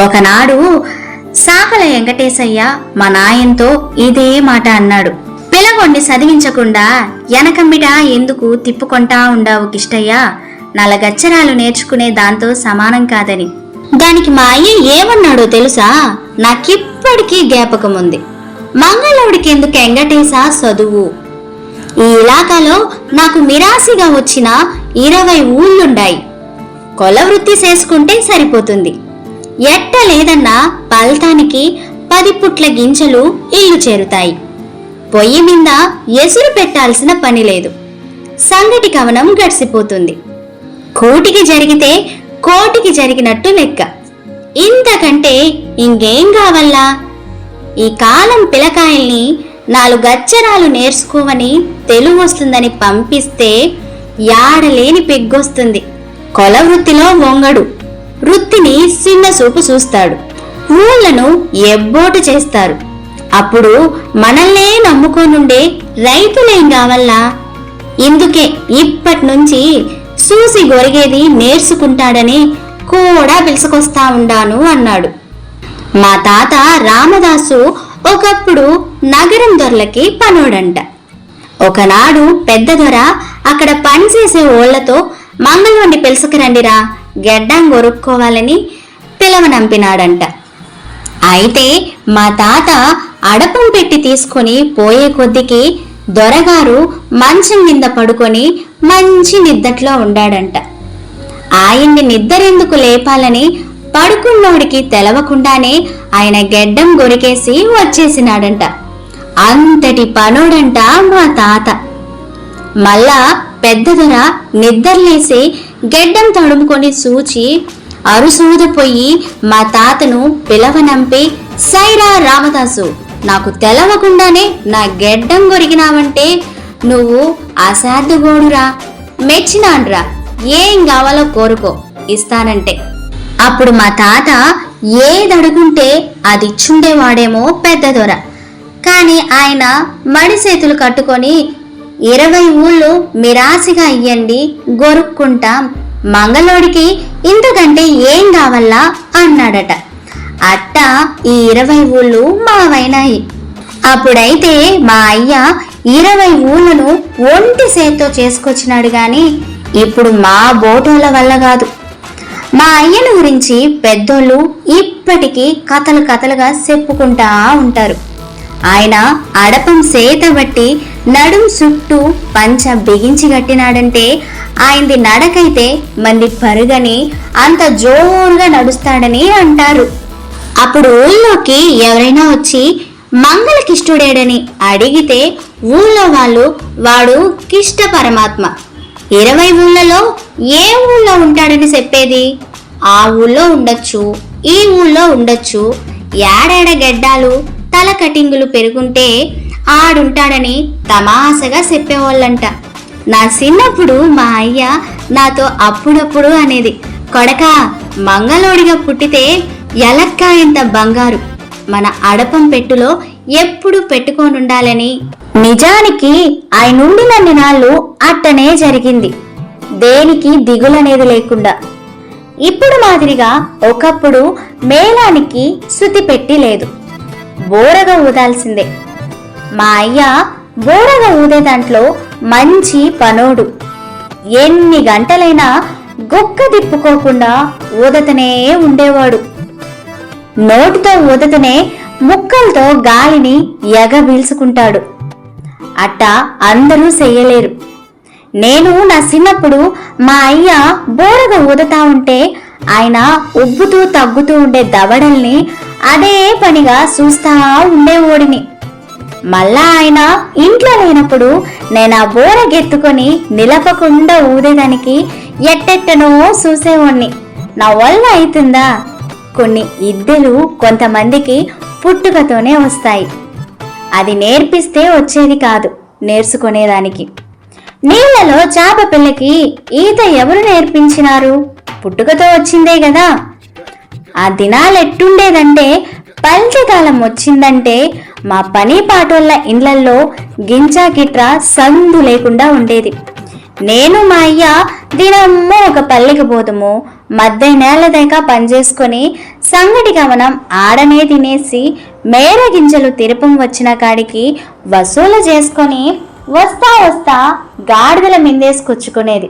ఒకనాడు సాకల వెంకటేశయ్య మా నాయంతో ఇదే మాట అన్నాడు. పిలగొండి చదివించకుండా ఎనకమ్మిట ఎందుకు తిప్పుకొంటా ఉండావు కిష్టయ్య, నలగచ్చరాలు నేర్చుకునే దాంతో సమానం కాదని. దానికి మా అయ్య ఏమన్నాడో తెలుసా? నాకిప్పటికీ జ్ఞాపకం ఉంది. మంగళవుడికి ఎందుకు వెంకటేశ చదువు? ఈ ఇలాకాలో నాకు మిరాసిగా వచ్చిన 20 ఊళ్ళుండాయి. కొల వృత్తి చేసుకుంటే సరిపోతుంది. ఎట్ట లేదన్నా పల్తానికి 10 పుట్ల గింజలు ఇల్లు చేరుతాయి. పొయ్యి మీద ఎసురు పెట్టాల్సిన పని లేదు. సంగటి కవనం గడిసిపోతుంది. కూటికి జరిగితే కోటికి జరిగినట్టు లెక్క. ఇంతకంటే ఇంకేం కావల్లా? ఈ కాలం పిలకాయల్ని 4 అక్షరాలు నేర్చుకోవని తెలుగు వస్తుందని పంపిస్తే యాడలేని పెగ్గొస్తుంది. కొల వృత్తిలో వంగడు, వృత్తిని చిన్న చూపు చూస్తాడు. ఊళ్ళను ఎబ్బోటు చేస్తారు. అప్పుడు మనల్నే నమ్ముకోనుండే రైతులేం కావల్లా? ఇందుకే ఇప్పటి నుంచి చూసి గొరిగేది నేర్చుకుంటాడని కూడా పిలుసుకొస్తా ఉండాను అన్నాడు. మా తాత రామదాసు ఒకప్పుడు నగరం దొరలకి పనోడంట. ఒకనాడు పెద్ద దొర అక్కడ పనిచేసే ఓళ్లతో మంగళవండి పిలుసుకురండిరా, గెడ్డం గొరుక్కోవాలని పిలవనంపినాడంట. అయితే మా తాత అడపం పెట్టి తీసుకొని పోయే కొద్దికి దొరగారు మంచం కింద పడుకొని మంచి నిద్దట్లో ఉండాడంట. ఆయన్ని నిద్దరెందుకు లేపాలని పడుకున్నోడికి తెలవకుండానే ఆయన గెడ్డం గొరికేసి వచ్చేసినాడంట. అంతటి పనోడంట మా తాత. మళ్ళా పెద్ద దొర నిద్రలేసి గెడ్డం తడుముకొని చూచి అరుసూదపోయి మా తాతను పిలవనంపి, సైరా రామదాసు, నాకు తెలవకుండానే నా గెడ్డం గొరిగినావంటే నువ్వు అసాధ్యగోడురా, మెచ్చినాన్రా, ఏం కావాలో కోరుకో ఇస్తానంటే. అప్పుడు మా తాత ఏదడుగుంటే అది ఇచ్చుండేవాడేమో పెద్ద దొర. కాని ఆయన మడి చేతులు కట్టుకొని 20 ఊళ్ళు మిరాసిగా ఇయ్యండి, గొరుక్కుంటాం, మంగళోడికి ఇంతకంటే ఏం కావల్లా అన్నాడట. అట్టా ఈ 20 ఊళ్ళు మావైనాయి. అప్పుడైతే మా అయ్య 20 ఊళ్ళను ఒంటి చేత్తో చేసుకొచ్చినాడు గాని ఇప్పుడు మా బోటోల వల్ల కాదు. మా అయ్యను గురించి పెద్దోళ్ళు ఇప్పటికీ కథలు కథలుగా చెప్పుకుంటా ఉంటారు. ఆయన అడపం సేత బట్టి నడుం చుట్టూ పంచ బిగించి కట్టినాడంటే ఆయనది నడకైతే మంది పరుగని అంత జోరుగా నడుస్తాడని అంటారు. అప్పుడు ఊళ్ళోకి ఎవరైనా వచ్చి మంగళకిష్టుడేడని అడిగితే ఊళ్ళో వాళ్ళు వాడు కిష్ట పరమాత్మ, 20 ఊళ్ళలో ఏ ఊళ్ళో ఉంటాడని చెప్పేది? ఆ ఊళ్ళో ఉండొచ్చు, ఈ ఊళ్ళో ఉండొచ్చు, ఏడాడ గెడ్డాలు తల కటింగులు పెరుగుంటే ఆడుంటాడని తమాసగా చెప్పేవాళ్ళంట. నా చిన్నప్పుడు మా అయ్య నాతో అప్పుడప్పుడు అనేది, కొడకా, మంగళోడిగా పుట్టితే ఎలక్కాయంత బంగారు మన అడపం పెట్టులో ఎప్పుడు పెట్టుకోనుండాలని. నిజానికి ఆయనుండినన్ని నాళ్ళు అట్టనే జరిగింది, దేనికి దిగులనేది లేకుండా. ఇప్పుడు మాదిరిగా ఒకప్పుడు మేళానికి శృతి పెట్టి లేదు, బోరగా ఊదాల్సిందే. మా అయ్య బోరగా ఊదే దాంట్లో మంచి పనోడు. ఎన్ని గంటలైనా గొక్క తిప్పుకోకుండా ఊదతనే ఉండేవాడు. నోటితో ఊదతనే ముక్కలతో గాలిని ఎగబీల్చుకుంటాడు. అట్టా అందరూ చెయ్యలేరు. నేను నా చిన్నప్పుడు మా అయ్య బోరగా ఊదతా ఉంటే ఆయన ఉబ్బుతూ తగ్గుతూ ఉండే దవడల్ని అదే పనిగా చూస్తా ఉండేవాడిని. మళ్ళా ఆయన ఇంట్లో లేనప్పుడు నేను ఆ బోర గెత్తుకొని నిలపకుండా ఊదేదానికి ఎట్టెట్టనో చూసేవాణ్ణి. నా వల్ల అవుతుందా? కొన్ని ఇద్దెలు కొంతమందికి పుట్టుకతోనే వస్తాయి. అది నేర్పిస్తే వచ్చేది కాదు, నేర్చుకునేదానికి. నీళ్లలో చేప పిల్లకి ఈత ఎవరు నేర్పించినారు? పుట్టుకతో వచ్చిందే కదా. ఆ దినాలెట్టుండేదంటే పంచకాలం వచ్చిందంటే మా పని పాటోళ్ళ ఇండ్లల్లో గింజా గిట్రా సందు లేకుండా ఉండేది. నేను మా అయ్య దినమ్మో ఒక పల్లెకి పోదుము, మధ్య నేలదాకా పనిచేసుకొని సంగటి గమనం ఆడనే తినేసి మేర గింజలు తిరుపం వచ్చిన కాడికి వసూలు చేసుకొని వస్తా వస్తా గాడిదల మిందేసుకొచ్చుకునేది.